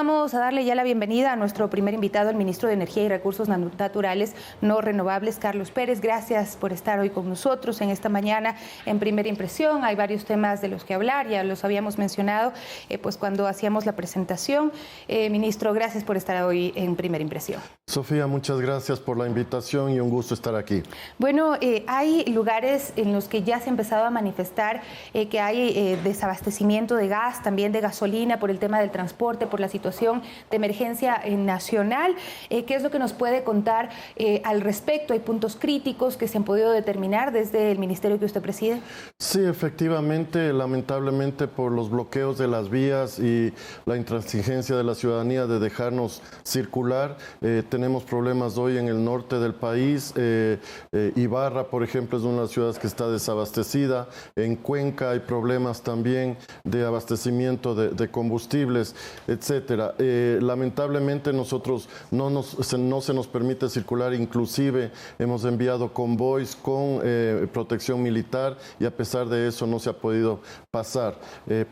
Vamos a darle ya la bienvenida a nuestro primer invitado, el ministro de Energía y Recursos Naturales no Renovables, Carlos Pérez. Gracias por estar hoy con nosotros en esta mañana en Primera Impresión. Hay varios temas de los que hablar, ya los habíamos mencionado pues cuando hacíamos la presentación. Ministro, gracias por estar hoy en Primera Impresión. Sofía, muchas gracias por la invitación y un gusto estar aquí. Bueno, hay lugares en los que ya se ha empezado a manifestar que hay desabastecimiento de gas, también de gasolina por el tema del transporte, por la situación de emergencia nacional. ¿Qué es lo que nos puede contar al respecto? ¿Hay puntos críticos que se han podido determinar desde el ministerio que usted preside? Sí, efectivamente, lamentablemente por los bloqueos de las vías y la intransigencia de la ciudadanía de dejarnos circular, tenemos problemas hoy en el norte del país. Ibarra, por ejemplo, es una de las ciudades que está desabastecida. En Cuenca hay problemas también de abastecimiento de combustibles, etcétera. Lamentablemente nosotros no se nos permite circular, inclusive hemos enviado convoys con protección militar y a pesar de eso no se ha podido pasar.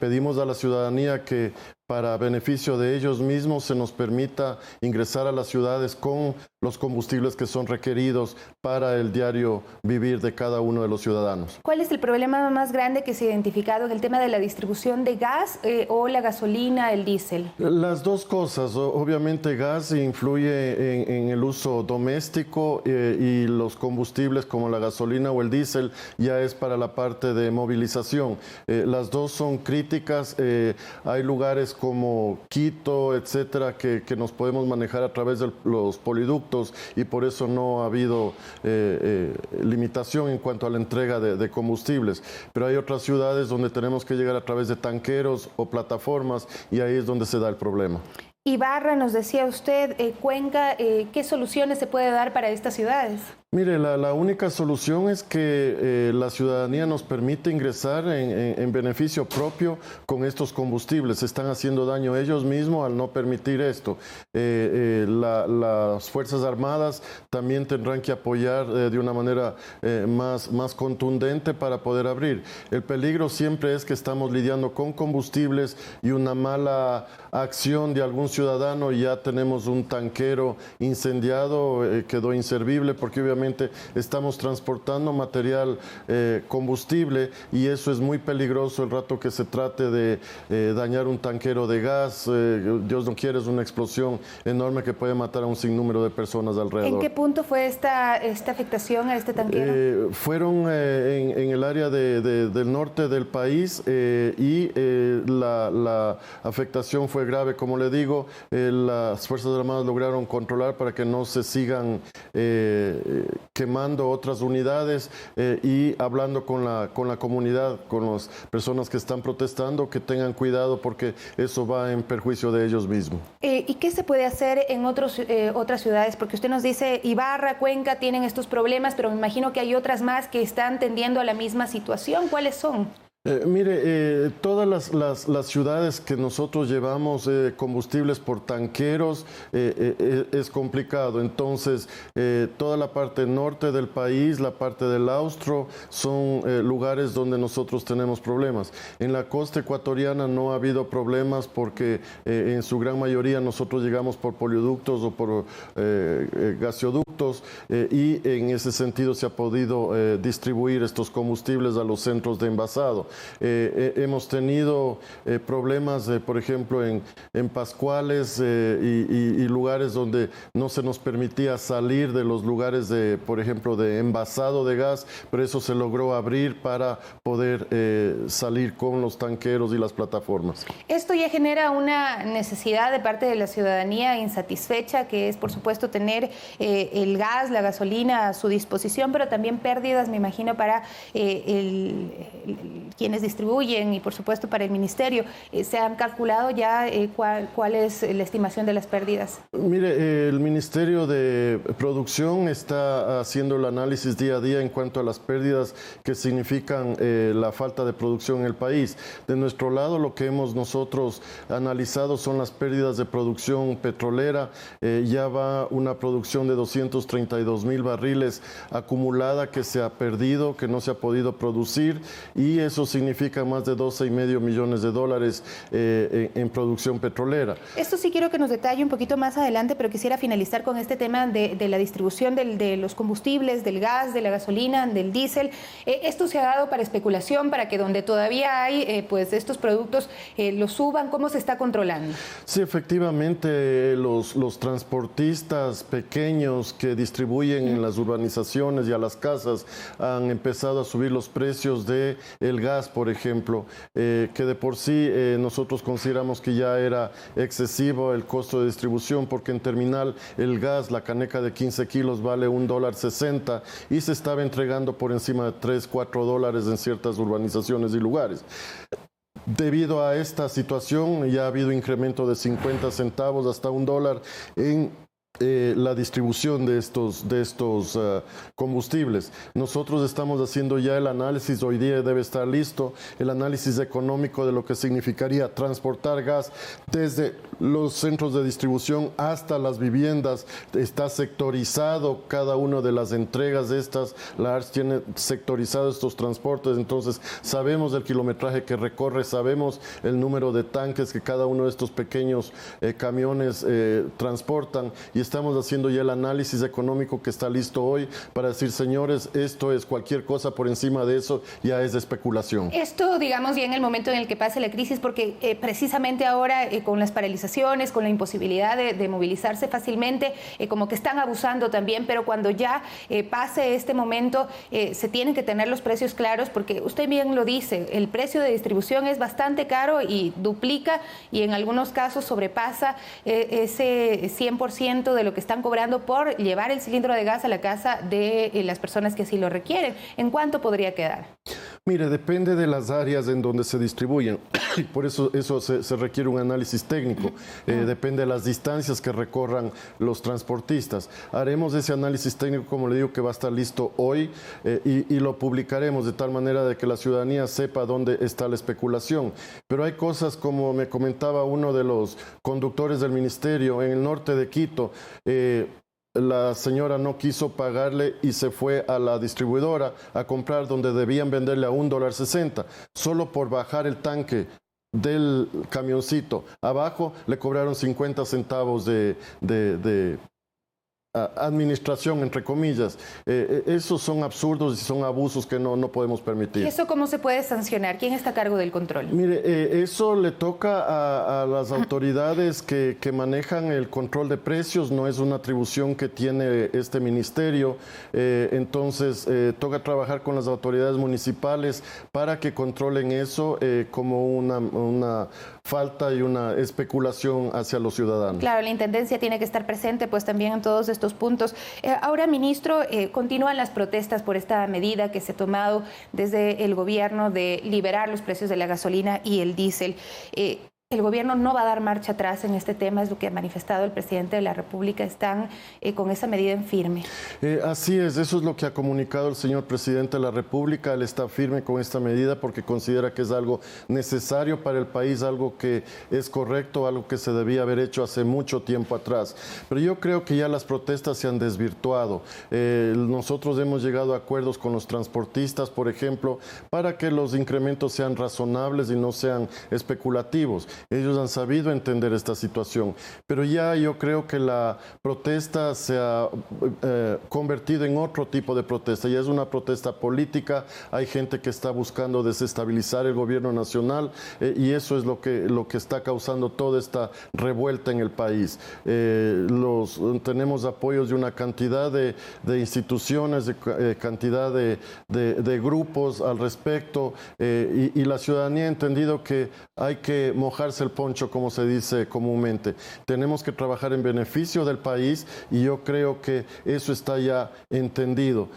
Pedimos a la ciudadanía que para beneficio de ellos mismos se nos permita ingresar a las ciudades con los combustibles que son requeridos para el diario vivir de cada uno de los ciudadanos. ¿Cuál es el problema más grande que se ha identificado en el tema de la distribución de gas o la gasolina, el diésel? Las dos cosas. Obviamente gas influye en el uso doméstico y los combustibles como la gasolina o el diésel ya es para la parte de movilización. Las dos son críticas. Hay lugares como Quito, etcétera, que nos podemos manejar a través de los poliductos y por eso no ha habido limitación en cuanto a la entrega de combustibles. Pero hay otras ciudades donde tenemos que llegar a través de tanqueros o plataformas y ahí es donde se da el problema. Ibarra, nos decía usted, Cuenca, ¿qué soluciones se puede dar para estas ciudades? Mire, la única solución es que la ciudadanía nos permite ingresar en beneficio propio con estos combustibles. Se están haciendo daño ellos mismos al no permitir esto. Las Fuerzas Armadas también tendrán que apoyar de una manera más contundente para poder abrir. El peligro siempre es que estamos lidiando con combustibles y una mala acción de algún ciudadano y ya tenemos un tanquero incendiado, quedó inservible porque obviamente estamos transportando material combustible y eso es muy peligroso el rato que se trate de dañar un tanquero de gas. Dios no quiere, es una explosión enorme que puede matar a un sinnúmero de personas alrededor. ¿En qué punto fue esta afectación a este tanquero? Fueron en el área del norte del país y la afectación fue grave. Como le digo, las Fuerzas Armadas lograron controlar para que no se sigan quemando otras unidades y hablando con la comunidad, con las personas que están protestando, que tengan cuidado porque eso va en perjuicio de ellos mismos. ¿Y qué se puede hacer en otras ciudades? Porque usted nos dice Ibarra, Cuenca tienen estos problemas, pero me imagino que hay otras más que están tendiendo a la misma situación. ¿Cuáles son? Mire, todas las ciudades que nosotros llevamos combustibles por tanqueros es complicado. Entonces, toda la parte norte del país, la parte del Austro, son lugares donde nosotros tenemos problemas. En la costa ecuatoriana no ha habido problemas porque en su gran mayoría nosotros llegamos por polioductos o por gasoductos y en ese sentido se ha podido distribuir estos combustibles a los centros de envasado. Hemos tenido problemas, por ejemplo, en Pascuales y lugares donde no se nos permitía salir de los lugares de, por ejemplo, de envasado de gas, pero eso se logró abrir para poder salir con los tanqueros y las plataformas. Esto ya genera una necesidad de parte de la ciudadanía insatisfecha, que es, por supuesto, tener el gas, la gasolina a su disposición, pero también pérdidas, me imagino, para quienes distribuyen y por supuesto para el ministerio. ¿Se han calculado ya cuál es la estimación de las pérdidas? Mire, el Ministerio de Producción está haciendo el análisis día a día en cuanto a las pérdidas que significan la falta de producción en el país. De nuestro lado, lo que hemos nosotros analizado son las pérdidas de producción petrolera. Ya va una producción de 232,000 barriles acumulada que se ha perdido, que no se ha podido producir, y eso significa más de 12,5 millones de dólares en producción petrolera. Esto sí quiero que nos detalle un poquito más adelante, pero quisiera finalizar con este tema de la distribución de los combustibles, del gas, de la gasolina, del diésel. Esto se ha dado para especulación, para que donde todavía hay pues estos productos los suban. ¿Cómo se está controlando? Sí, efectivamente, los transportistas pequeños que distribuyen en las urbanizaciones y a las casas han empezado a subir los precios del gas, por ejemplo, que de por sí nosotros consideramos que ya era excesivo el costo de distribución, porque en terminal el gas, la caneca de 15 kilos vale $1.60 y se estaba entregando por encima de $3-4 en ciertas urbanizaciones y lugares. Debido a esta situación ya ha habido incremento de 50 centavos hasta $1 en la distribución de estos combustibles. Nosotros estamos haciendo ya el análisis, hoy día debe estar listo el análisis económico de lo que significaría transportar gas desde los centros de distribución hasta las viviendas. Está sectorizado cada una de las entregas de estas, la ARS tiene sectorizado estos transportes, entonces sabemos el kilometraje que recorre, sabemos el número de tanques que cada uno de estos pequeños camiones transportan, y estamos haciendo ya el análisis económico que está listo hoy para decir, señores, esto es cualquier cosa por encima de eso, ya es de especulación. Esto, digamos, ya en el momento en el que pase la crisis, porque precisamente ahora con las paralizaciones, con la imposibilidad de movilizarse fácilmente, como que están abusando también, pero cuando ya pase este momento, se tienen que tener los precios claros, porque usted bien lo dice, el precio de distribución es bastante caro y duplica y en algunos casos sobrepasa ese 100% de lo que están cobrando por llevar el cilindro de gas a la casa de las personas que así lo requieren. ¿En cuánto podría quedar? Mire, depende de las áreas en donde se distribuyen. Por eso se requiere un análisis técnico. Depende de las distancias que recorran los transportistas. Haremos ese análisis técnico, como le digo, que va a estar listo hoy y lo publicaremos de tal manera de que la ciudadanía sepa dónde está la especulación. Pero hay cosas, como me comentaba uno de los conductores del ministerio, en el norte de Quito, la señora no quiso pagarle y se fue a la distribuidora a comprar donde debían venderle a $1.60. Solo por bajar el tanque del camioncito abajo le cobraron 50 centavos de administración, entre comillas. Esos son absurdos y son abusos que no podemos permitir. ¿Y eso cómo se puede sancionar? ¿Quién está a cargo del control? Mire, eso le toca a las autoridades que manejan el control de precios, no es una atribución que tiene este ministerio, entonces toca trabajar con las autoridades municipales para que controlen eso como una falta y una especulación hacia los ciudadanos. Claro, la Intendencia tiene que estar presente pues también en todos estos puntos. Ahora, ministro, continúan las protestas por esta medida que se ha tomado desde el gobierno de liberar los precios de la gasolina y el diésel. El gobierno no va a dar marcha atrás en este tema, es lo que ha manifestado el presidente de la República. Están con esa medida en firme. Así es, eso es lo que ha comunicado el señor presidente de la República. Él está firme con esta medida porque considera que es algo necesario para el país, algo que es correcto, algo que se debía haber hecho hace mucho tiempo atrás. Pero yo creo que ya las protestas se han desvirtuado. Nosotros hemos llegado a acuerdos con los transportistas, por ejemplo, para que los incrementos sean razonables y no sean especulativos. Ellos han sabido entender esta situación, pero ya yo creo que la protesta se ha convertido en otro tipo de protesta, ya es una protesta política, hay gente que está buscando desestabilizar el gobierno nacional y eso es lo que está causando toda esta revuelta en el país. Tenemos apoyos de una cantidad de instituciones, de cantidad de grupos al respecto y la ciudadanía ha entendido que hay que mojarse el poncho, como se dice comúnmente. Tenemos que trabajar en beneficio del país y yo creo que eso está ya entendido.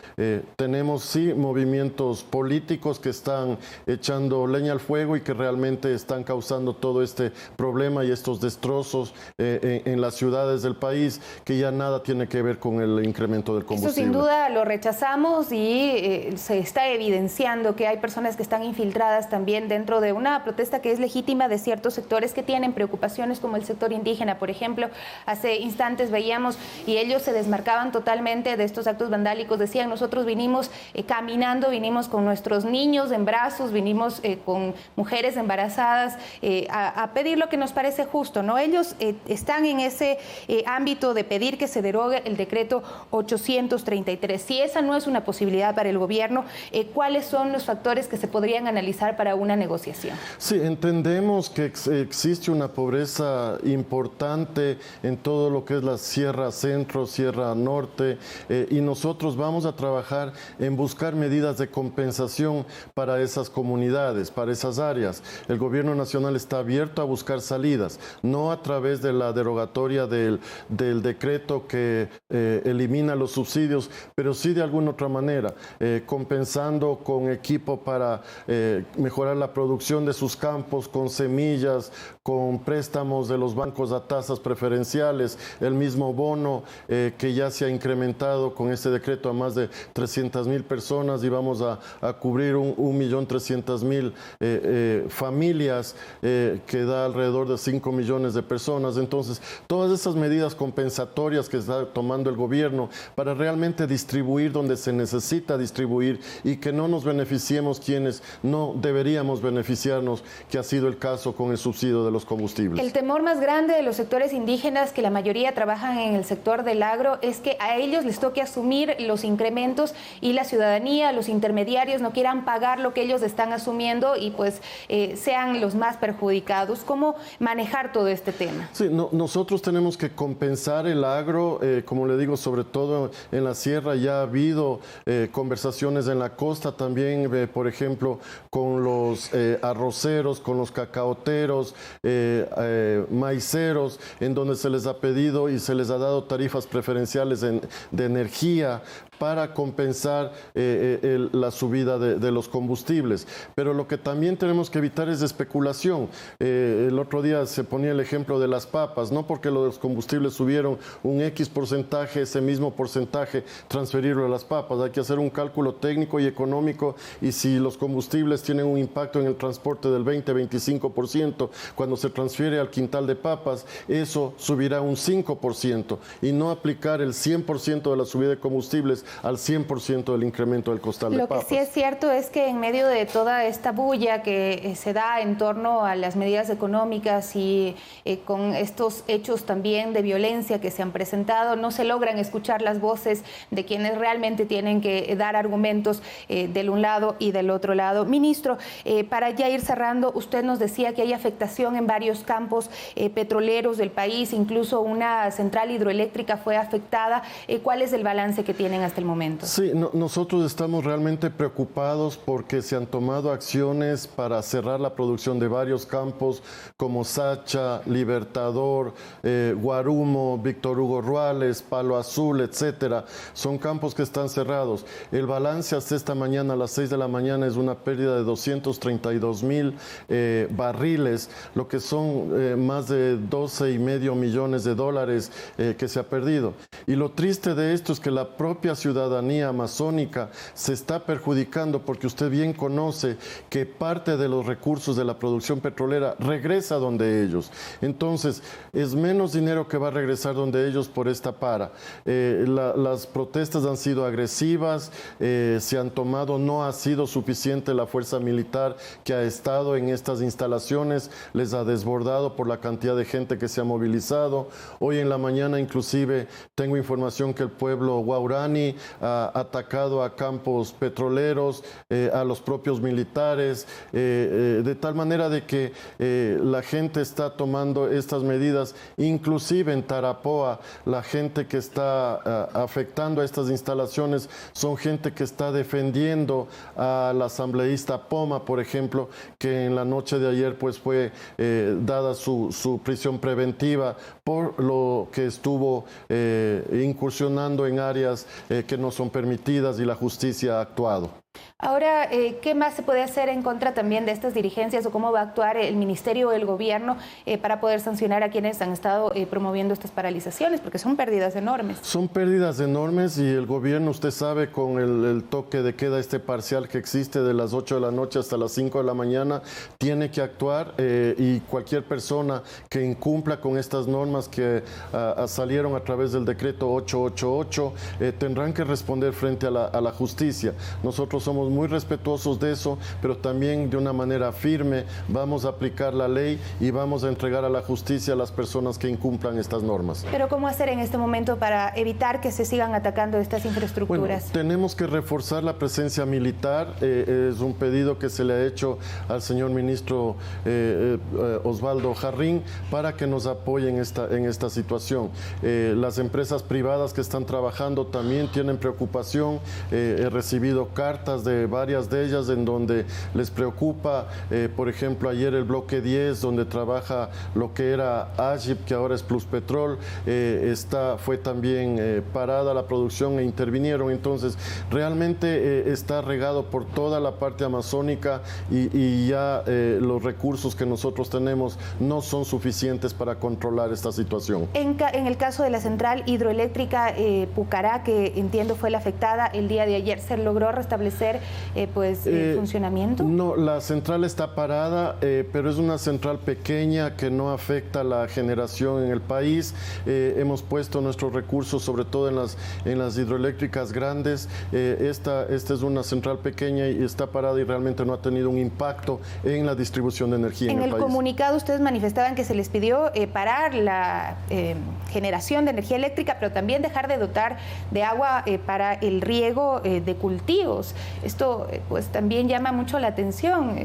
Tenemos sí movimientos políticos que están echando leña al fuego y que realmente están causando todo este problema y estos destrozos en las ciudades del país, que ya nada tiene que ver con el incremento del combustible. Eso sin duda lo rechazamos y se está evidenciando que hay personas que están infiltradas también dentro de una protesta que es legítima legítima de ciertos sectores que tienen preocupaciones, como el sector indígena, por ejemplo. Hace instantes veíamos y ellos se desmarcaban totalmente de estos actos vandálicos. Decían, nosotros vinimos caminando, vinimos con nuestros niños en brazos, vinimos con mujeres embarazadas a pedir lo que nos parece justo, ¿no? Ellos están en ese ámbito de pedir que se derogue el decreto 833. Si esa no es una posibilidad para el gobierno, ¿cuáles son los factores que se podrían analizar para una negociación? Sí, entendemos que existe una pobreza importante en todo lo que es la Sierra Centro, Sierra Norte, y nosotros vamos a trabajar en buscar medidas de compensación para esas comunidades, para esas áreas. El gobierno nacional está abierto a buscar salidas, no a través de la derogatoria del decreto que elimina los subsidios, pero sí de alguna otra manera, compensando con equipo para mejorar la producción de sus campos, con semillas, con préstamos de los bancos a tasas preferenciales, el mismo bono que ya se ha incrementado con este decreto a más de 300,000 personas y vamos a cubrir 1.300.000 familias que da alrededor de 5 millones de personas. Entonces, todas esas medidas compensatorias que está tomando el gobierno para realmente distribuir donde se necesita distribuir y que no nos beneficiemos quienes no deberíamos beneficiarnos, que ha sido el caso con el subsidio de los combustibles. El temor más grande de los sectores indígenas, que la mayoría trabajan en el sector del agro, es que a ellos les toque asumir los incrementos y la ciudadanía, los intermediarios no quieran pagar lo que ellos están asumiendo y pues sean los más perjudicados. ¿Cómo manejar todo este tema? Sí, nosotros tenemos que compensar el agro, como le digo, sobre todo en la sierra. Ya ha habido conversaciones en la costa también, por ejemplo, con los arroceros, con los cacaoteros, maiceros, en donde se les ha pedido y se les ha dado tarifas preferenciales de energía para compensar la subida de los combustibles. Pero lo que también tenemos que evitar es especulación. El otro día se ponía el ejemplo de las papas, no porque los combustibles subieron un X porcentaje, ese mismo porcentaje transferirlo a las papas. Hay que hacer un cálculo técnico y económico, y si los combustibles tienen un impacto en el transporte del 20-25%, cuando se transfiere al quintal de papas, eso subirá un 5%, y no aplicar el 100% de la subida de combustibles al 100% del incremento del costal de papas. Lo que sí es cierto es que en medio de toda esta bulla que se da en torno a las medidas económicas y con estos hechos también de violencia que se han presentado, no se logran escuchar las voces de quienes realmente tienen que dar argumentos del un lado y del otro lado. Ministro, para ya ir cerrando, usted nos decía que hay afectación en varios campos petroleros del país, incluso una central hidroeléctrica fue afectada. ¿Cuál es el balance que tienen hasta el momento? Sí, nosotros estamos realmente preocupados porque se han tomado acciones para cerrar la producción de varios campos como Sacha, Libertador, Guarumo, Víctor Hugo Ruales, Palo Azul, etcétera. Son campos que están cerrados. El balance hasta esta mañana a las 6 de la mañana es una pérdida de 232,000 barriles, lo que son más de 12,5 millones de dólares que se ha perdido. Y lo triste de esto es que la propia ciudadanía amazónica se está perjudicando, porque usted bien conoce que parte de los recursos de la producción petrolera regresa donde ellos. Entonces, es menos dinero que va a regresar donde ellos por esta para. Las protestas han sido agresivas, se han tomado, no ha sido suficiente la fuerza militar que ha estado en estas instalaciones, les ha desbordado por la cantidad de gente que se ha movilizado. Hoy en la mañana inclusive tengo información que el pueblo guaurani ha atacado a campos petroleros, a los propios militares, de tal manera de que la gente está tomando estas medidas. Inclusive en Tarapoa, la gente que está afectando a estas instalaciones son gente que está defendiendo a la asambleísta Poma, por ejemplo, que en la noche de ayer pues fue dada su prisión preventiva por lo que estuvo incursionando en áreas que no son permitidas, y la justicia ha actuado. Ahora, ¿qué más se puede hacer en contra también de estas dirigencias o cómo va a actuar el Ministerio o el Gobierno para poder sancionar a quienes han estado promoviendo estas paralizaciones? Porque son pérdidas enormes. Son pérdidas enormes y el Gobierno, usted sabe, con el toque de queda parcial que existe de las 8 de la noche hasta las 5 de la mañana, tiene que actuar y cualquier persona que incumpla con estas normas que salieron a través del decreto 888 tendrán que responder frente a la justicia. Nosotros somos muy respetuosos de eso, pero también de una manera firme vamos a aplicar la ley y vamos a entregar a la justicia a las personas que incumplan estas normas. Pero ¿cómo hacer en este momento para evitar que se sigan atacando estas infraestructuras? Bueno, tenemos que reforzar la presencia militar. Es un pedido que se le ha hecho al señor ministro Osvaldo Jarrín para que nos apoye en esta situación. Las empresas privadas que están trabajando también tienen preocupación. He recibido cartas de varias de ellas en donde les preocupa, por ejemplo, ayer el bloque 10, donde trabaja lo que era Agip, que ahora es Pluspetrol, fue también parada la producción e intervinieron. Entonces, realmente está regado por toda la parte amazónica y ya los recursos que nosotros tenemos no son suficientes para controlar esta situación. En el caso de la central hidroeléctrica Pucará, que entiendo fue la afectada el día de ayer, ¿se logró restablecer funcionamiento? No, la central está parada, pero es una central pequeña que no afecta la generación en el país. Hemos puesto nuestros recursos sobre todo en las hidroeléctricas grandes. Esta es una central pequeña y está parada y realmente no ha tenido un impacto en la distribución de energía en el país. En el comunicado ustedes manifestaban que se les pidió parar la generación de energía eléctrica, pero también dejar de dotar de agua para el riego de cultivos. Esto pues también llama mucho la atención.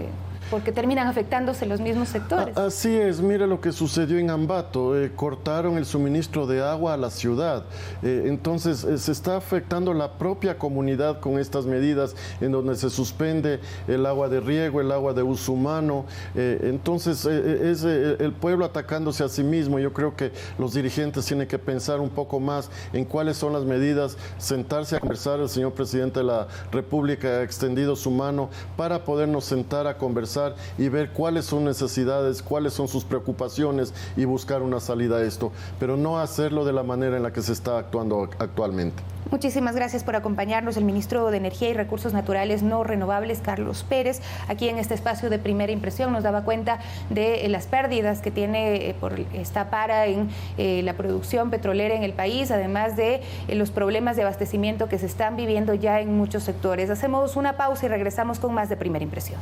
Porque terminan afectándose los mismos sectores. Así es, mire lo que sucedió en Ambato, cortaron el suministro de agua a la ciudad, entonces se está afectando la propia comunidad con estas medidas en donde se suspende el agua de riego, el agua de uso humano, entonces es el pueblo atacándose a sí mismo. Yo creo que los dirigentes tienen que pensar un poco más en cuáles son las medidas, sentarse a conversar. El señor presidente de la República ha extendido su mano para podernos sentar a conversar y ver cuáles son necesidades, cuáles son sus preocupaciones y buscar una salida a esto, pero no hacerlo de la manera en la que se está actuando actualmente. Muchísimas gracias por acompañarnos, el ministro de Energía y Recursos Naturales No Renovables, Carlos Pérez, aquí en este espacio de Primera Impresión. Nos daba cuenta de las pérdidas que tiene por esta para en la producción petrolera en el país, además de los problemas de abastecimiento que se están viviendo ya en muchos sectores. Hacemos una pausa y regresamos con más de Primera Impresión.